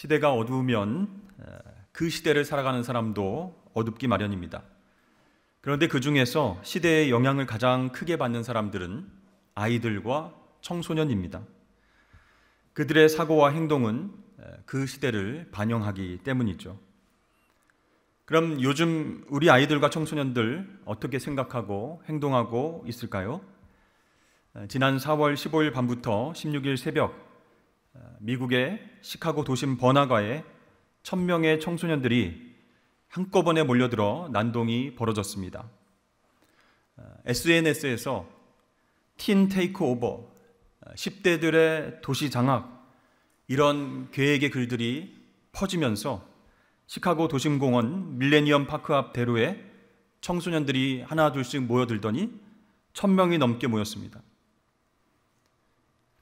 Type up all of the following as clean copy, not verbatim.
시대가 어두우면 그 시대를 살아가는 사람도 어둡기 마련입니다. 그런데 그 중에서 시대의 영향을 가장 크게 받는 사람들은 아이들과 청소년입니다. 그들의 사고와 행동은 그 시대를 반영하기 때문이죠. 그럼 요즘 우리 아이들과 청소년들 어떻게 생각하고 행동하고 있을까요? 지난 4월 15일 밤부터 16일 새벽 미국의 시카고 도심 번화가에 1000명의 청소년들이 한꺼번에 몰려들어 난동이 벌어졌습니다. SNS에서 틴 테이크오버, 10대들의 도시 장악, 이런 계획의 글들이 퍼지면서 시카고 도심공원 밀레니엄 파크 앞 대로에 청소년들이 하나 둘씩 모여들더니 1000명이 넘게 모였습니다.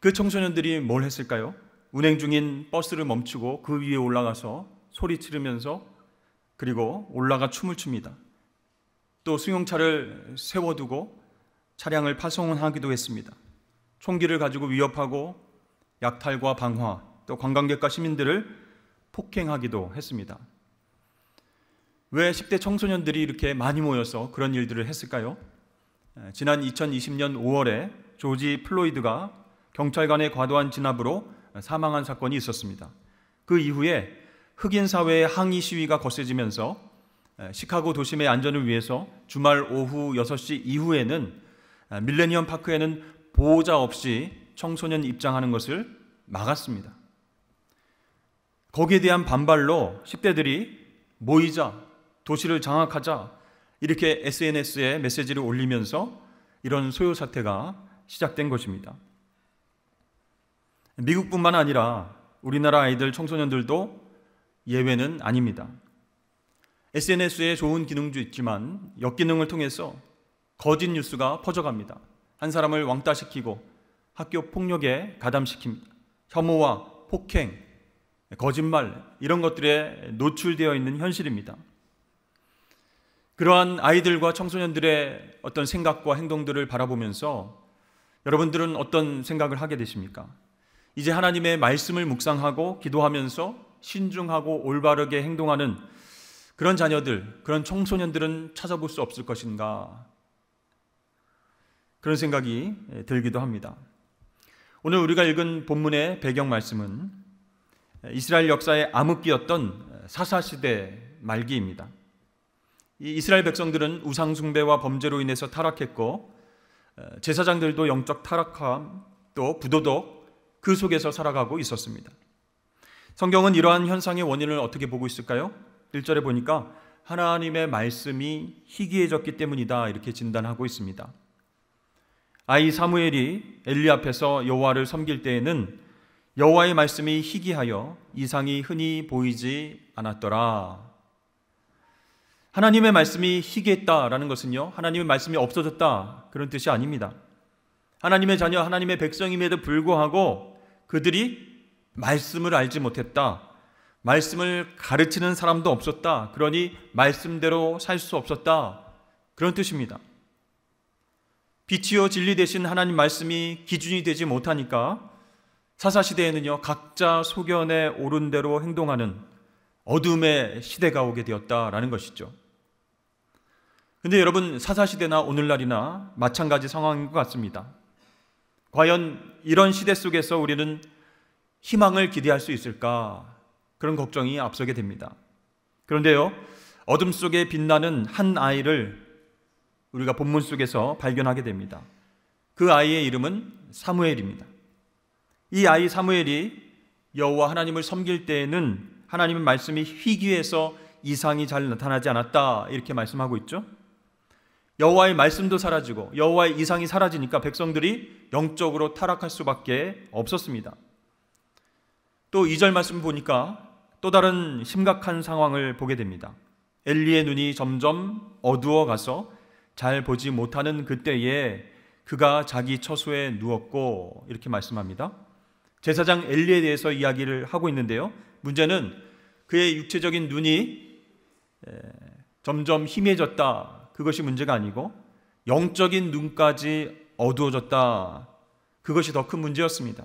그 청소년들이 뭘 했을까요? 운행 중인 버스를 멈추고 그 위에 올라가서 소리 지르면서 그리고 올라가 춤을 춥니다. 또 승용차를 세워두고 차량을 파손하기도 했습니다. 총기를 가지고 위협하고 약탈과 방화, 또 관광객과 시민들을 폭행하기도 했습니다. 왜 10대 청소년들이 이렇게 많이 모여서 그런 일들을 했을까요? 지난 2020년 5월에 조지 플로이드가 경찰관의 과도한 진압으로 사망한 사건이 있었습니다. 그 이후에 흑인 사회의 항의 시위가 거세지면서 시카고 도심의 안전을 위해서 주말 오후 6시 이후에는 밀레니엄 파크에는 보호자 없이 청소년 입장하는 것을 막았습니다. 거기에 대한 반발로 10대들이 모이자, 도시를 장악하자 이렇게 SNS에 메시지를 올리면서 이런 소요 사태가 시작된 것입니다. 미국뿐만 아니라 우리나라 아이들, 청소년들도 예외는 아닙니다. SNS에 좋은 기능도 있지만 역기능을 통해서 거짓 뉴스가 퍼져갑니다. 한 사람을 왕따시키고 학교 폭력에 가담시킵니다. 혐오와 폭행, 거짓말 이런 것들에 노출되어 있는 현실입니다. 그러한 아이들과 청소년들의 어떤 생각과 행동들을 바라보면서 여러분들은 어떤 생각을 하게 되십니까? 이제 하나님의 말씀을 묵상하고 기도하면서 신중하고 올바르게 행동하는 그런 자녀들, 그런 청소년들은 찾아볼 수 없을 것인가? 그런 생각이 들기도 합니다. 오늘 우리가 읽은 본문의 배경 말씀은 이스라엘 역사의 암흑기였던 사사시대 말기입니다. 이 이스라엘 백성들은 우상 숭배와 범죄로 인해서 타락했고 제사장들도 영적 타락함, 또 부도덕 그 속에서 살아가고 있었습니다. 성경은 이러한 현상의 원인을 어떻게 보고 있을까요? 1절에 보니까 하나님의 말씀이 희귀해졌기 때문이다 이렇게 진단하고 있습니다. 아이 사무엘이 엘리 앞에서 여호와를 섬길 때에는 여호와의 말씀이 희귀하여 이상이 흔히 보이지 않았더라. 하나님의 말씀이 희귀했다라는 것은요, 하나님의 말씀이 없어졌다 그런 뜻이 아닙니다. 하나님의 자녀, 하나님의 백성임에도 불구하고 그들이 말씀을 알지 못했다. 말씀을 가르치는 사람도 없었다. 그러니 말씀대로 살 수 없었다. 그런 뜻입니다. 빛이요 진리 되신 하나님 말씀이 기준이 되지 못하니까 사사시대에는요, 각자 소견에 옳은 대로 행동하는 어둠의 시대가 오게 되었다라는 것이죠. 근데 여러분, 사사시대나 오늘날이나 마찬가지 상황인 것 같습니다. 과연 이런 시대 속에서 우리는 희망을 기대할 수 있을까? 그런 걱정이 앞서게 됩니다. 그런데요, 어둠 속에 빛나는 한 아이를 우리가 본문 속에서 발견하게 됩니다. 그 아이의 이름은 사무엘입니다. 이 아이 사무엘이 여호와 하나님을 섬길 때에는 하나님의 말씀이 희귀해서 이상이 잘 나타나지 않았다 이렇게 말씀하고 있죠. 여호와의 말씀도 사라지고 여호와의 이상이 사라지니까 백성들이 영적으로 타락할 수밖에 없었습니다. 또 2절 말씀 보니까 또 다른 심각한 상황을 보게 됩니다. 엘리의 눈이 점점 어두워 가서 잘 보지 못하는 그때에 그가 자기 처소에 누웠고 이렇게 말씀합니다. 제사장 엘리에 대해서 이야기를 하고 있는데요, 문제는 그의 육체적인 눈이 점점 희미해졌다, 그것이 문제가 아니고 영적인 눈까지 어두워졌다, 그것이 더 큰 문제였습니다.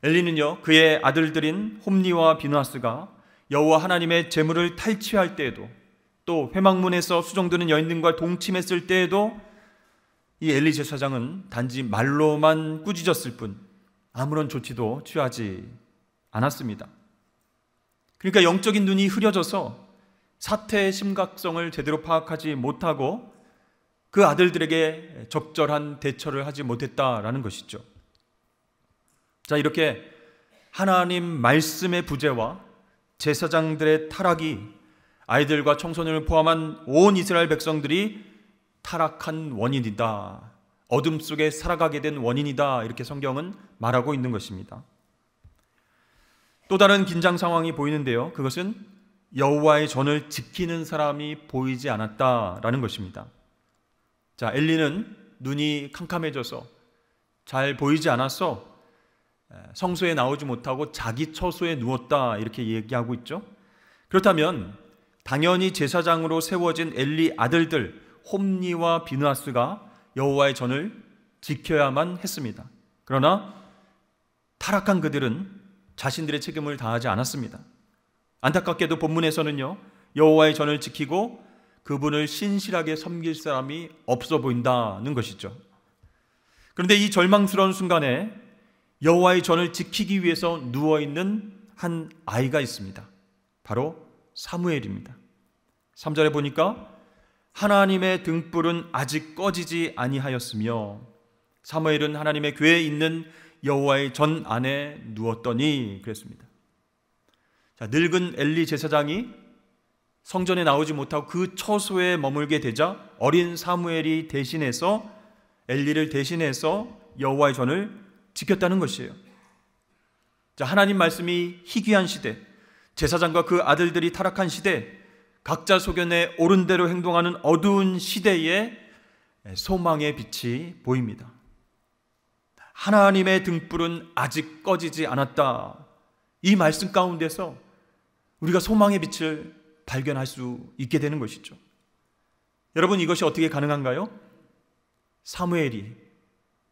엘리는요, 그의 아들들인 홈니와 비느하스가 여호와 하나님의 제물을 탈취할 때에도, 또 회막문에서 수종드는 여인들과 동침했을 때에도 이 엘리 제사장은 단지 말로만 꾸짖었을 뿐 아무런 조치도 취하지 않았습니다. 그러니까 영적인 눈이 흐려져서 사태의 심각성을 제대로 파악하지 못하고 그 아들들에게 적절한 대처를 하지 못했다라는 것이죠. 자, 이렇게 하나님 말씀의 부재와 제사장들의 타락이 아이들과 청소년을 포함한 온 이스라엘 백성들이 타락한 원인이다, 어둠 속에 살아가게 된 원인이다, 이렇게 성경은 말하고 있는 것입니다. 또 다른 긴장 상황이 보이는데요, 그것은 여호와의 전을 지키는 사람이 보이지 않았다라는 것입니다. 자, 엘리는 눈이 캄캄해져서 잘 보이지 않아서 성소에 나오지 못하고 자기 처소에 누웠다, 이렇게 얘기하고 있죠. 그렇다면 당연히 제사장으로 세워진 엘리 아들들 홈니와 비느하스가 여호와의 전을 지켜야만 했습니다. 그러나 타락한 그들은 자신들의 책임을 다하지 않았습니다. 안타깝게도 본문에서는요, 여호와의 전을 지키고 그분을 신실하게 섬길 사람이 없어 보인다는 것이죠. 그런데 이 절망스러운 순간에 여호와의 전을 지키기 위해서 누워있는 한 아이가 있습니다. 바로 사무엘입니다. 3절에 보니까 하나님의 등불은 아직 꺼지지 아니하였으며 사무엘은 하나님의 궤에 있는 여호와의 전 안에 누웠더니 그랬습니다. 자, 늙은 엘리 제사장이 성전에 나오지 못하고 그 처소에 머물게 되자 어린 사무엘이 대신해서, 엘리를 대신해서 여호와의 전을 지켰다는 것이에요. 자, 하나님 말씀이 희귀한 시대, 제사장과 그 아들들이 타락한 시대, 각자 소견에 옳은 대로 행동하는 어두운 시대에 소망의 빛이 보입니다. 하나님의 등불은 아직 꺼지지 않았다. 이 말씀 가운데서 우리가 소망의 빛을 발견할 수 있게 되는 것이죠. 여러분, 이것이 어떻게 가능한가요? 사무엘이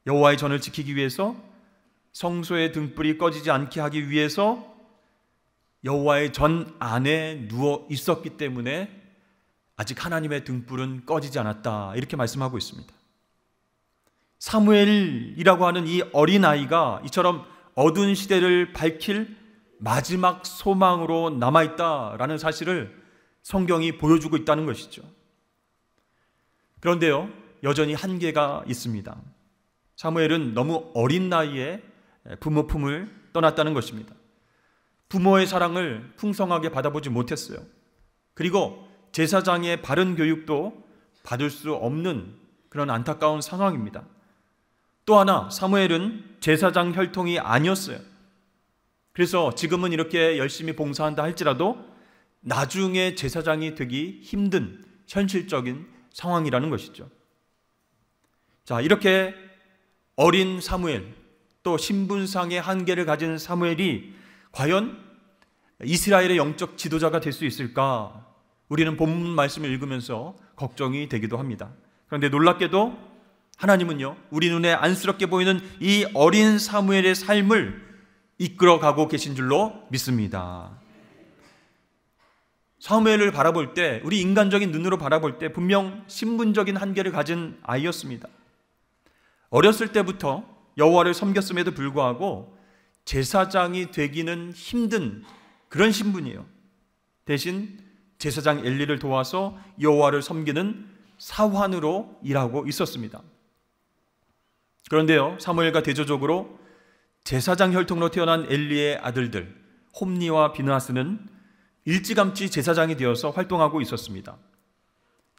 여호와의 전을 지키기 위해서, 성소의 등불이 꺼지지 않게 하기 위해서 여호와의 전 안에 누워 있었기 때문에 아직 하나님의 등불은 꺼지지 않았다, 이렇게 말씀하고 있습니다. 사무엘이라고 하는 이 어린아이가 이처럼 어두운 시대를 밝힐 마지막 소망으로 남아있다라는 사실을 성경이 보여주고 있다는 것이죠. 그런데요, 여전히 한계가 있습니다. 사무엘은 너무 어린 나이에 부모 품을 떠났다는 것입니다. 부모의 사랑을 풍성하게 받아보지 못했어요. 그리고 제사장의 바른 교육도 받을 수 없는 그런 안타까운 상황입니다. 또 하나, 사무엘은 제사장 혈통이 아니었어요. 그래서 지금은 이렇게 열심히 봉사한다 할지라도 나중에 제사장이 되기 힘든 현실적인 상황이라는 것이죠. 자, 이렇게 어린 사무엘, 또 신분상의 한계를 가진 사무엘이 과연 이스라엘의 영적 지도자가 될 수 있을까? 우리는 본문 말씀을 읽으면서 걱정이 되기도 합니다. 그런데 놀랍게도 하나님은요, 우리 눈에 안쓰럽게 보이는 이 어린 사무엘의 삶을 이끌어가고 계신 줄로 믿습니다. 사무엘을 바라볼 때, 우리 인간적인 눈으로 바라볼 때 분명 신분적인 한계를 가진 아이였습니다. 어렸을 때부터 여호와를 섬겼음에도 불구하고 제사장이 되기는 힘든 그런 신분이에요. 대신 제사장 엘리를 도와서 여호와를 섬기는 사환으로 일하고 있었습니다. 그런데요, 사무엘과 대조적으로 제사장 혈통으로 태어난 엘리의 아들들 홈니와 비느하스는 일찌감치 제사장이 되어서 활동하고 있었습니다.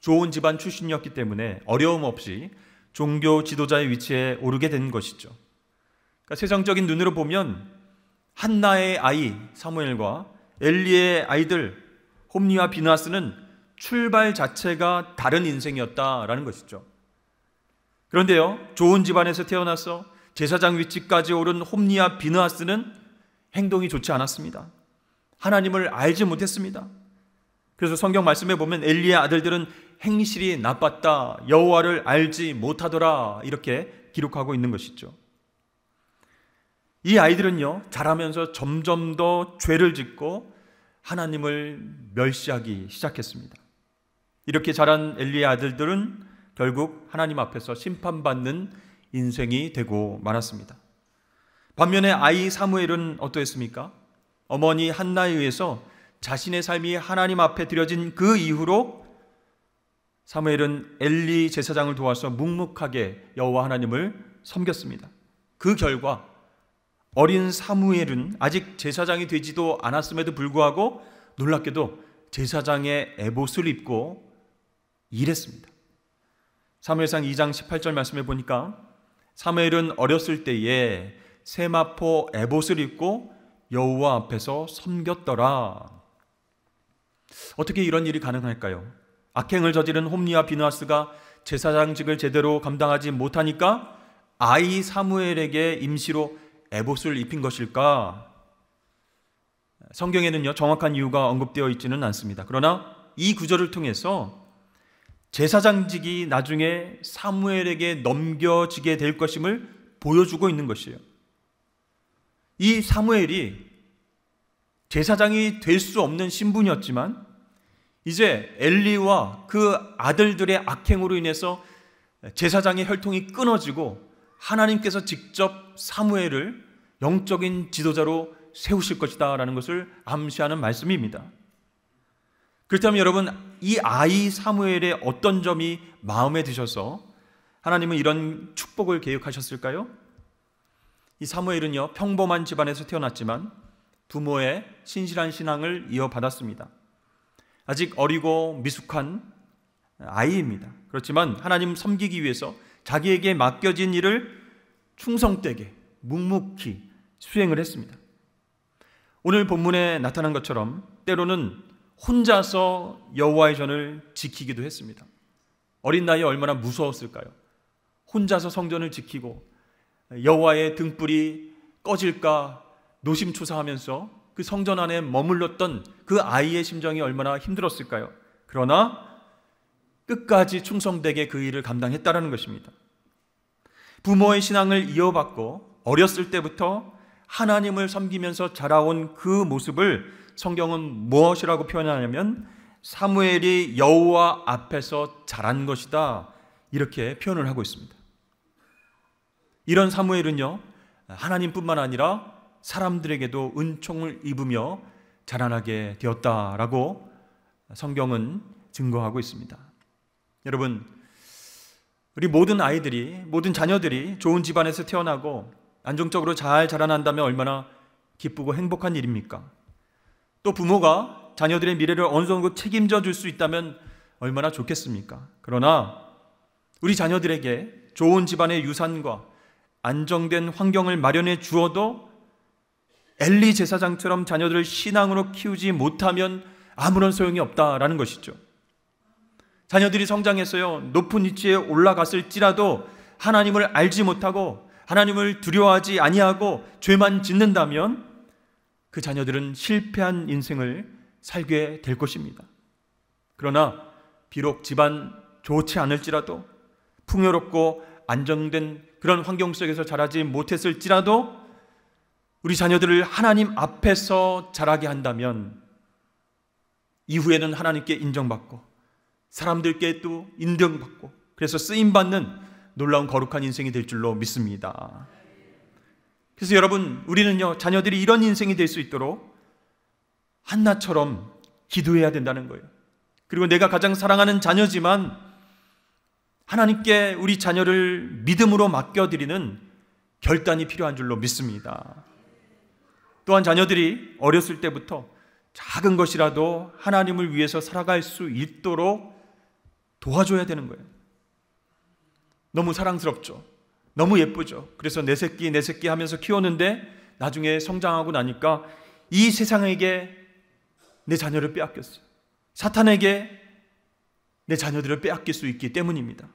좋은 집안 출신이었기 때문에 어려움 없이 종교 지도자의 위치에 오르게 된 것이죠. 그러니까 세상적인 눈으로 보면 한나의 아이 사무엘과 엘리의 아이들 홈니와 비느하스는 출발 자체가 다른 인생이었다라는 것이죠. 그런데요, 좋은 집안에서 태어나서 제사장 위치까지 오른 홈니와 비느하스는 행동이 좋지 않았습니다. 하나님을 알지 못했습니다. 그래서 성경 말씀에 보면 엘리의 아들들은 행실이 나빴다, 여호와를 알지 못하더라, 이렇게 기록하고 있는 것이죠. 이 아이들은요, 자라면서 점점 더 죄를 짓고 하나님을 멸시하기 시작했습니다. 이렇게 자란 엘리의 아들들은 결국 하나님 앞에서 심판받는 인생이 되고 말았습니다. 반면에 아이 사무엘은 어떠했습니까? 어머니 한나에 의해서 자신의 삶이 하나님 앞에 드려진 그 이후로 사무엘은 엘리 제사장을 도와서 묵묵하게 여호와 하나님을 섬겼습니다. 그 결과 어린 사무엘은 아직 제사장이 되지도 않았음에도 불구하고 놀랍게도 제사장의 에봇을 입고 일했습니다. 사무엘상 2장 18절 말씀에 보니까 사무엘은 어렸을 때에 세마포 에봇을 입고 여호와 앞에서 섬겼더라. 어떻게 이런 일이 가능할까요? 악행을 저지른 홈리와 비느하스가 제사장직을 제대로 감당하지 못하니까 아이 사무엘에게 임시로 에봇을 입힌 것일까? 성경에는요, 정확한 이유가 언급되어 있지는 않습니다. 그러나 이 구절을 통해서 제사장직이 나중에 사무엘에게 넘겨지게 될 것임을 보여주고 있는 것이에요. 이 사무엘이 제사장이 될 수 없는 신분이었지만 이제 엘리와 그 아들들의 악행으로 인해서 제사장의 혈통이 끊어지고 하나님께서 직접 사무엘을 영적인 지도자로 세우실 것이다 라는 것을 암시하는 말씀입니다. 그렇다면 여러분, 이 아이 사무엘의 어떤 점이 마음에 드셔서 하나님은 이런 축복을 계획하셨을까요? 이 사무엘은요, 평범한 집안에서 태어났지만 부모의 신실한 신앙을 이어받았습니다. 아직 어리고 미숙한 아이입니다. 그렇지만 하나님 섬기기 위해서 자기에게 맡겨진 일을 충성되게 묵묵히 수행을 했습니다. 오늘 본문에 나타난 것처럼 때로는 혼자서 여호와의 전을 지키기도 했습니다. 어린 나이에 얼마나 무서웠을까요? 혼자서 성전을 지키고 여호와의 등불이 꺼질까 노심초사하면서 그 성전 안에 머물렀던 그 아이의 심정이 얼마나 힘들었을까요? 그러나 끝까지 충성되게 그 일을 감당했다라는 것입니다. 부모의 신앙을 이어받고 어렸을 때부터 하나님을 섬기면서 자라온 그 모습을 성경은 무엇이라고 표현하냐면 사무엘이 여호와 앞에서 자란 것이다, 이렇게 표현을 하고 있습니다. 이런 사무엘은요, 하나님뿐만 아니라 사람들에게도 은총을 입으며 자라나게 되었다라고 성경은 증거하고 있습니다. 여러분, 우리 모든 아이들이, 모든 자녀들이 좋은 집안에서 태어나고 안정적으로 잘 자라난다면 얼마나 기쁘고 행복한 일입니까? 또 부모가 자녀들의 미래를 어느 정도 책임져 줄 수 있다면 얼마나 좋겠습니까? 그러나 우리 자녀들에게 좋은 집안의 유산과 안정된 환경을 마련해 주어도 엘리 제사장처럼 자녀들을 신앙으로 키우지 못하면 아무런 소용이 없다라는 것이죠. 자녀들이 성장해서요, 높은 위치에 올라갔을지라도 하나님을 알지 못하고 하나님을 두려워하지 아니하고 죄만 짓는다면 그 자녀들은 실패한 인생을 살게 될 것입니다. 그러나 비록 집안 좋지 않을지라도 풍요롭고 안정된 그런 환경 속에서 자라지 못했을지라도 우리 자녀들을 하나님 앞에서 자라게 한다면 이후에는 하나님께 인정받고 사람들께 또 인정받고 그래서 쓰임받는 놀라운 거룩한 인생이 될 줄로 믿습니다. 그래서 여러분, 우리는요, 자녀들이 이런 인생이 될 수 있도록 한나처럼 기도해야 된다는 거예요. 그리고 내가 가장 사랑하는 자녀지만 하나님께 우리 자녀를 믿음으로 맡겨드리는 결단이 필요한 줄로 믿습니다. 또한 자녀들이 어렸을 때부터 작은 것이라도 하나님을 위해서 살아갈 수 있도록 도와줘야 되는 거예요. 너무 사랑스럽죠. 너무 예쁘죠. 그래서 내 새끼 하면서 키웠는데 나중에 성장하고 나니까 이 세상에게 내 자녀를 빼앗겼어요. 사탄에게 내 자녀들을 빼앗길 수 있기 때문입니다.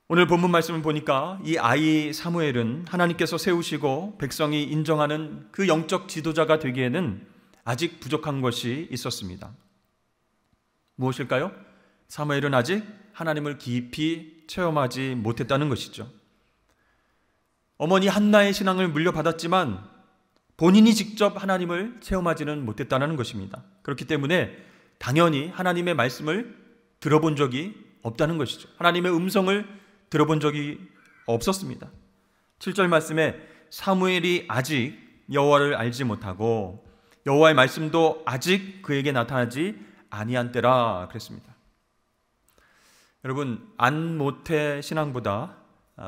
오늘 본문 말씀을 보니까 이 아이 사무엘은 하나님께서 세우시고 백성이 인정하는 그 영적 지도자가 되기에는 아직 부족한 것이 있었습니다. 무엇일까요? 사무엘은 아직 하나님을 깊이 체험하지 못했다는 것이죠. 어머니 한나의 신앙을 물려받았지만 본인이 직접 하나님을 체험하지는 못했다는 것입니다. 그렇기 때문에 당연히 하나님의 말씀을 들어본 적이 없다는 것이죠. 하나님의 음성을 들어본 적이 없었습니다. 7절 말씀에 사무엘이 아직 여호와를 알지 못하고 여호와의 말씀도 아직 그에게 나타나지 아니한 때라 그랬습니다. 여러분, 안 모태 신앙보다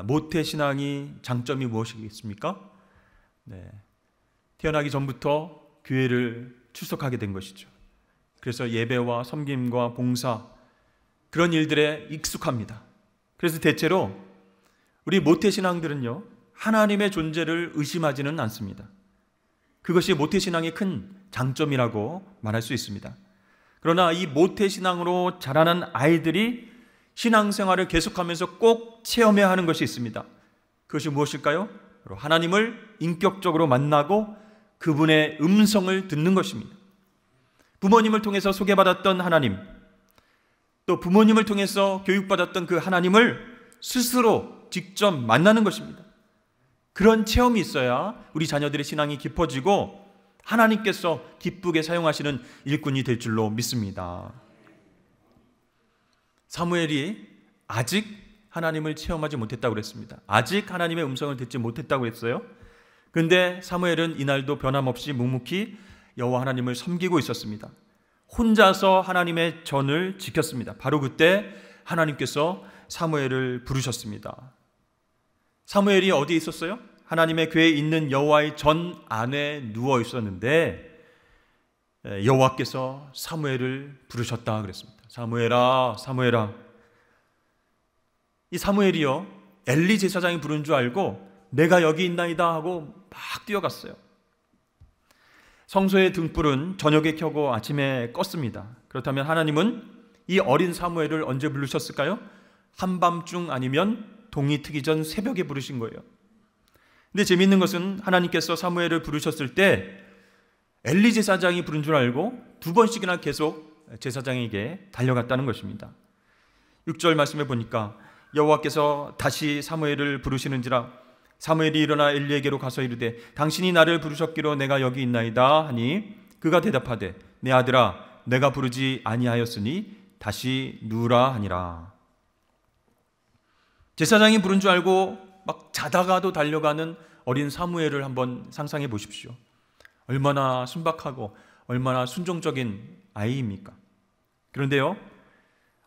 모태 신앙이 장점이 무엇이겠습니까? 태어나기 전부터 교회를 출석하게 된 것이죠. 그래서 예배와 섬김과 봉사, 그런 일들에 익숙합니다. 그래서 대체로 우리 모태신앙들은요, 하나님의 존재를 의심하지는 않습니다. 그것이 모태신앙의 큰 장점이라고 말할 수 있습니다. 그러나 이 모태신앙으로 자라는 아이들이 신앙생활을 계속하면서 꼭 체험해야 하는 것이 있습니다. 그것이 무엇일까요? 바로 하나님을 인격적으로 만나고 그분의 음성을 듣는 것입니다. 부모님을 통해서 소개받았던 하나님, 또 부모님을 통해서 교육받았던 그 하나님을 스스로 직접 만나는 것입니다. 그런 체험이 있어야 우리 자녀들의 신앙이 깊어지고 하나님께서 기쁘게 사용하시는 일꾼이 될 줄로 믿습니다. 사무엘이 아직 하나님을 체험하지 못했다고 그랬습니다. 아직 하나님의 음성을 듣지 못했다고 했어요. 그런데 사무엘은 이날도 변함없이 묵묵히 여호와 하나님을 섬기고 있었습니다. 혼자서 하나님의 전을 지켰습니다. 바로 그때 하나님께서 사무엘을 부르셨습니다. 사무엘이 어디에 있었어요? 하나님의 궤에 있는 여호와의 전 안에 누워 있었는데 여호와께서 사무엘을 부르셨다 그랬습니다. 사무엘아, 사무엘아. 이 사무엘이요, 엘리 제사장이 부른 줄 알고 내가 여기 있나이다 하고 막 뛰어갔어요. 성소의 등불은 저녁에 켜고 아침에 껐습니다. 그렇다면 하나님은 이 어린 사무엘을 언제 부르셨을까요? 한밤중 아니면 동이 트기 전 새벽에 부르신 거예요. 근데 재미있는 것은 하나님께서 사무엘을 부르셨을 때 엘리 제사장이 부른 줄 알고 두 번씩이나 계속 제사장에게 달려갔다는 것입니다. 6절 말씀에 보니까 여호와께서 다시 사무엘을 부르시는지라 사무엘이 일어나 엘리에게로 가서 이르되 당신이 나를 부르셨기로 내가 여기 있나이다 하니 그가 대답하되 내 아들아 내가 부르지 아니하였으니 다시 누우라 하니라. 제사장이 부른 줄 알고 막 자다가도 달려가는 어린 사무엘을 한번 상상해 보십시오. 얼마나 순박하고 얼마나 순종적인 아이입니까? 그런데요,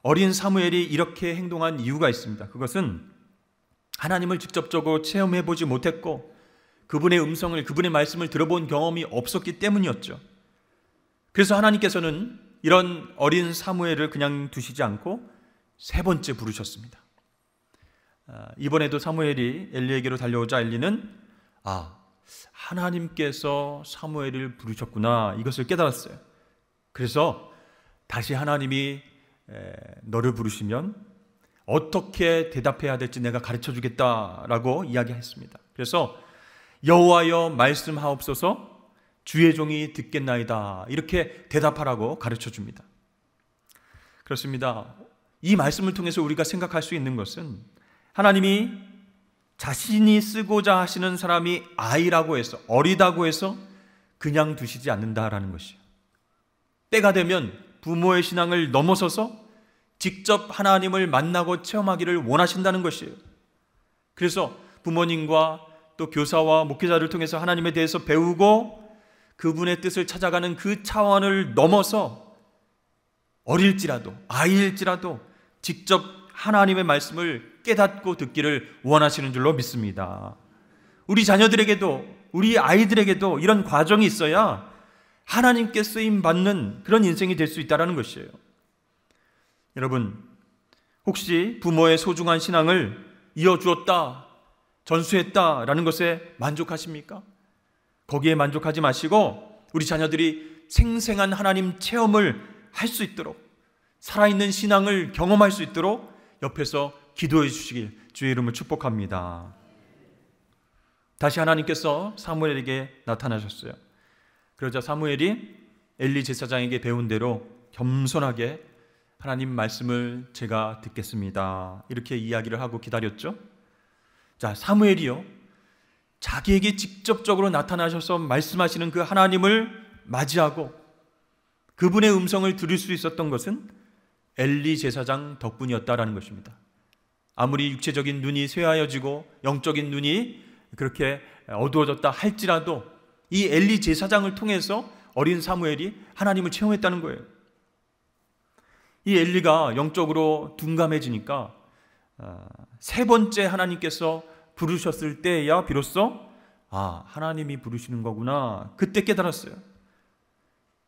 어린 사무엘이 이렇게 행동한 이유가 있습니다. 그것은 하나님을 직접적으로 체험해 보지 못했고 그분의 음성을, 그분의 말씀을 들어본 경험이 없었기 때문이었죠. 그래서 하나님께서는 이런 어린 사무엘을 그냥 두시지 않고 세 번째 부르셨습니다. 이번에도 사무엘이 엘리에게로 달려오자 엘리는 하나님께서 사무엘을 부르셨구나, 이것을 깨달았어요. 그래서 다시 하나님이 너를 부르시면 어떻게 대답해야 될지 내가 가르쳐 주겠다라고 이야기했습니다. 그래서 여호와여 말씀하옵소서, 주의 종이 듣겠나이다, 이렇게 대답하라고 가르쳐 줍니다. 그렇습니다. 이 말씀을 통해서 우리가 생각할 수 있는 것은 하나님이 자신이 쓰고자 하시는 사람이 아이라고 해서, 어리다고 해서 그냥 두시지 않는다라는 것이에요. 때가 되면 부모의 신앙을 넘어서서 직접 하나님을 만나고 체험하기를 원하신다는 것이에요. 그래서 부모님과 또 교사와 목회자를 통해서 하나님에 대해서 배우고 그분의 뜻을 찾아가는 그 차원을 넘어서 어릴지라도, 아이일지라도 직접 하나님의 말씀을 깨닫고 듣기를 원하시는 줄로 믿습니다. 우리 자녀들에게도, 우리 아이들에게도 이런 과정이 있어야 하나님께 쓰임받는 그런 인생이 될 수 있다는 것이에요. 여러분, 혹시 부모의 소중한 신앙을 이어주었다, 전수했다라는 것에 만족하십니까? 거기에 만족하지 마시고 우리 자녀들이 생생한 하나님 체험을 할 수 있도록, 살아있는 신앙을 경험할 수 있도록 옆에서 기도해 주시길 주의 이름으로 축복합니다. 다시 하나님께서 사무엘에게 나타나셨어요. 그러자 사무엘이 엘리 제사장에게 배운 대로 겸손하게 하나님 말씀을 제가 듣겠습니다, 이렇게 이야기를 하고 기다렸죠. 자, 사무엘이요, 자기에게 직접적으로 나타나셔서 말씀하시는 그 하나님을 맞이하고 그분의 음성을 들을 수 있었던 것은 엘리 제사장 덕분이었다라는 것입니다. 아무리 육체적인 눈이 쇠하여지고 영적인 눈이 그렇게 어두워졌다 할지라도 이 엘리 제사장을 통해서 어린 사무엘이 하나님을 체험했다는 거예요. 이 엘리가 영적으로 둔감해지니까 세 번째 하나님께서 부르셨을 때야 비로소 하나님이 부르시는 거구나 그때 깨달았어요.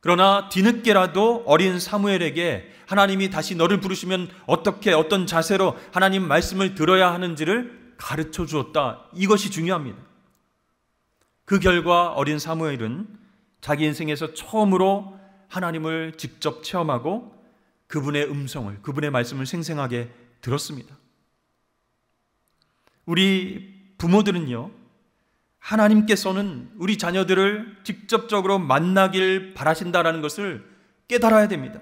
그러나 뒤늦게라도 어린 사무엘에게 하나님이 다시 너를 부르시면 어떻게 어떤 자세로 하나님 말씀을 들어야 하는지를 가르쳐 주었다. 이것이 중요합니다. 그 결과 어린 사무엘은 자기 인생에서 처음으로 하나님을 직접 체험하고 그분의 음성을, 그분의 말씀을 생생하게 들었습니다. 우리 부모들은요, 하나님께서는 우리 자녀들을 직접적으로 만나길 바라신다라는 것을 깨달아야 됩니다.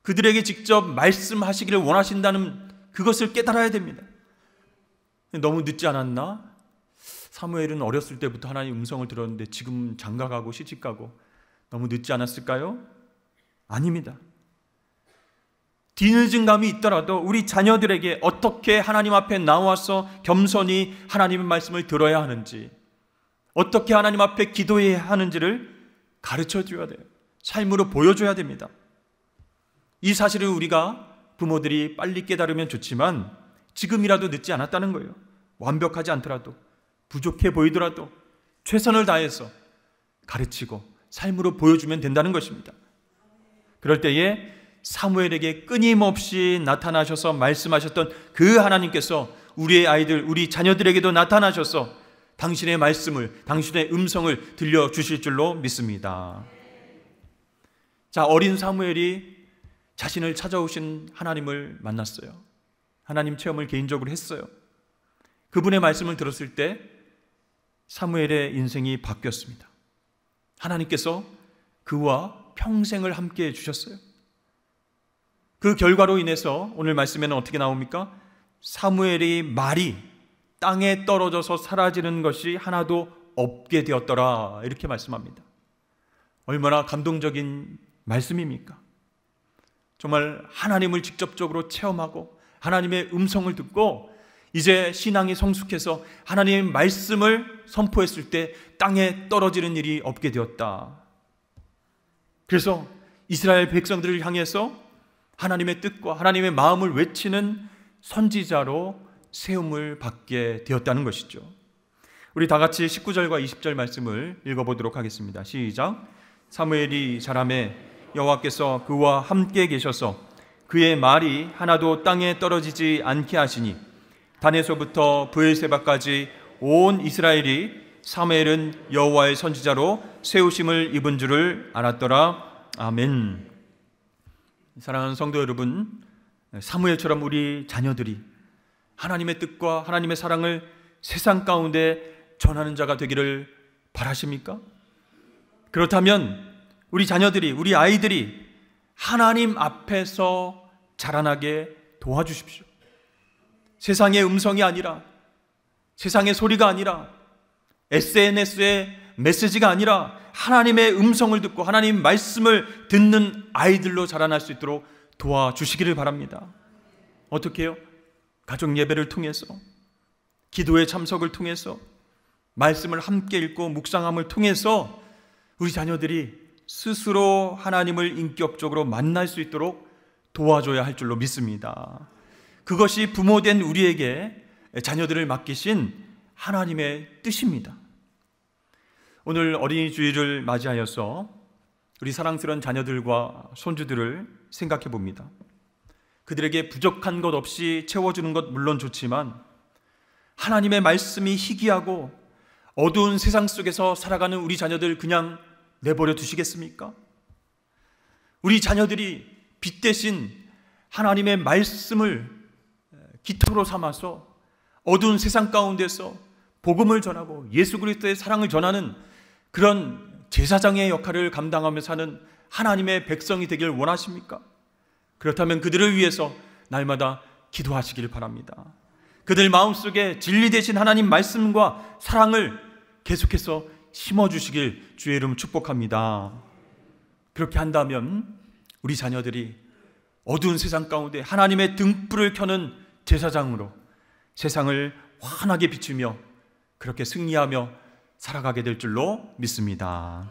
그들에게 직접 말씀하시기를 원하신다는 그것을 깨달아야 됩니다. 너무 늦지 않았나? 사무엘은 어렸을 때부터 하나님 음성을 들었는데 지금 장가가고 시집가고 너무 늦지 않았을까요? 아닙니다. 뒤늦은 감이 있더라도 우리 자녀들에게 어떻게 하나님 앞에 나와서 겸손히 하나님의 말씀을 들어야 하는지, 어떻게 하나님 앞에 기도해야 하는지를 가르쳐줘야 돼요. 삶으로 보여줘야 됩니다. 이 사실을 우리가 부모들이 빨리 깨달으면 좋지만 지금이라도 늦지 않았다는 거예요. 완벽하지 않더라도, 부족해 보이더라도 최선을 다해서 가르치고 삶으로 보여주면 된다는 것입니다. 그럴 때에 사무엘에게 끊임없이 나타나셔서 말씀하셨던 그 하나님께서 우리의 아이들, 우리 자녀들에게도 나타나셔서 당신의 말씀을, 당신의 음성을 들려주실 줄로 믿습니다. 자, 어린 사무엘이 자신을 찾아오신 하나님을 만났어요. 하나님 체험을 개인적으로 했어요. 그분의 말씀을 들었을 때 사무엘의 인생이 바뀌었습니다. 하나님께서 그와 평생을 함께 해주셨어요. 그 결과로 인해서 오늘 말씀에는 어떻게 나옵니까? 사무엘의 말이 땅에 떨어져서 사라지는 것이 하나도 없게 되었더라, 이렇게 말씀합니다. 얼마나 감동적인 말씀입니까? 정말 하나님을 직접적으로 체험하고 하나님의 음성을 듣고 이제 신앙이 성숙해서 하나님의 말씀을 선포했을 때 땅에 떨어지는 일이 없게 되었다. 그래서 이스라엘 백성들을 향해서 하나님의 뜻과 하나님의 마음을 외치는 선지자로 세움을 받게 되었다는 것이죠. 우리 다 같이 19절과 20절 말씀을 읽어보도록 하겠습니다. 시작. 사무엘이 자라매 여호와께서 그와 함께 계셔서 그의 말이 하나도 땅에 떨어지지 않게 하시니 단에서부터 브엘세바까지 온 이스라엘이 사무엘은 여호와의 선지자로 세우심을 입은 줄을 알았더라. 아멘. 사랑하는 성도 여러분, 사무엘처럼 우리 자녀들이 하나님의 뜻과 하나님의 사랑을 세상 가운데 전하는 자가 되기를 바라십니까? 그렇다면 우리 자녀들이, 우리 아이들이 하나님 앞에서 자라나게 도와주십시오. 세상의 음성이 아니라, 세상의 소리가 아니라, SNS의 메시지가 아니라 하나님의 음성을 듣고 하나님 말씀을 듣는 아이들로 자라날 수 있도록 도와주시기를 바랍니다. 어떻게 해요? 가족 예배를 통해서, 기도의 참석을 통해서, 말씀을 함께 읽고 묵상함을 통해서 우리 자녀들이 스스로 하나님을 인격적으로 만날 수 있도록 도와줘야 할 줄로 믿습니다. 그것이 부모된 우리에게 자녀들을 맡기신 하나님의 뜻입니다. 오늘 어린이 주일을 맞이하여서 우리 사랑스러운 자녀들과 손주들을 생각해 봅니다. 그들에게 부족한 것 없이 채워주는 것 물론 좋지만 하나님의 말씀이 희귀하고 어두운 세상 속에서 살아가는 우리 자녀들 그냥 내버려 두시겠습니까? 우리 자녀들이 빛 대신 하나님의 말씀을 기초로 삼아서 어두운 세상 가운데서 복음을 전하고 예수 그리스도의 사랑을 전하는 그런 제사장의 역할을 감당하며 사는 하나님의 백성이 되길 원하십니까? 그렇다면 그들을 위해서 날마다 기도하시길 바랍니다. 그들 마음속에 진리 되신 하나님 말씀과 사랑을 계속해서 심어주시길 주의 이름 축복합니다. 그렇게 한다면 우리 자녀들이 어두운 세상 가운데 하나님의 등불을 켜는 제사장으로 세상을 환하게 비추며 그렇게 승리하며 살아가게 될 줄로 믿습니다.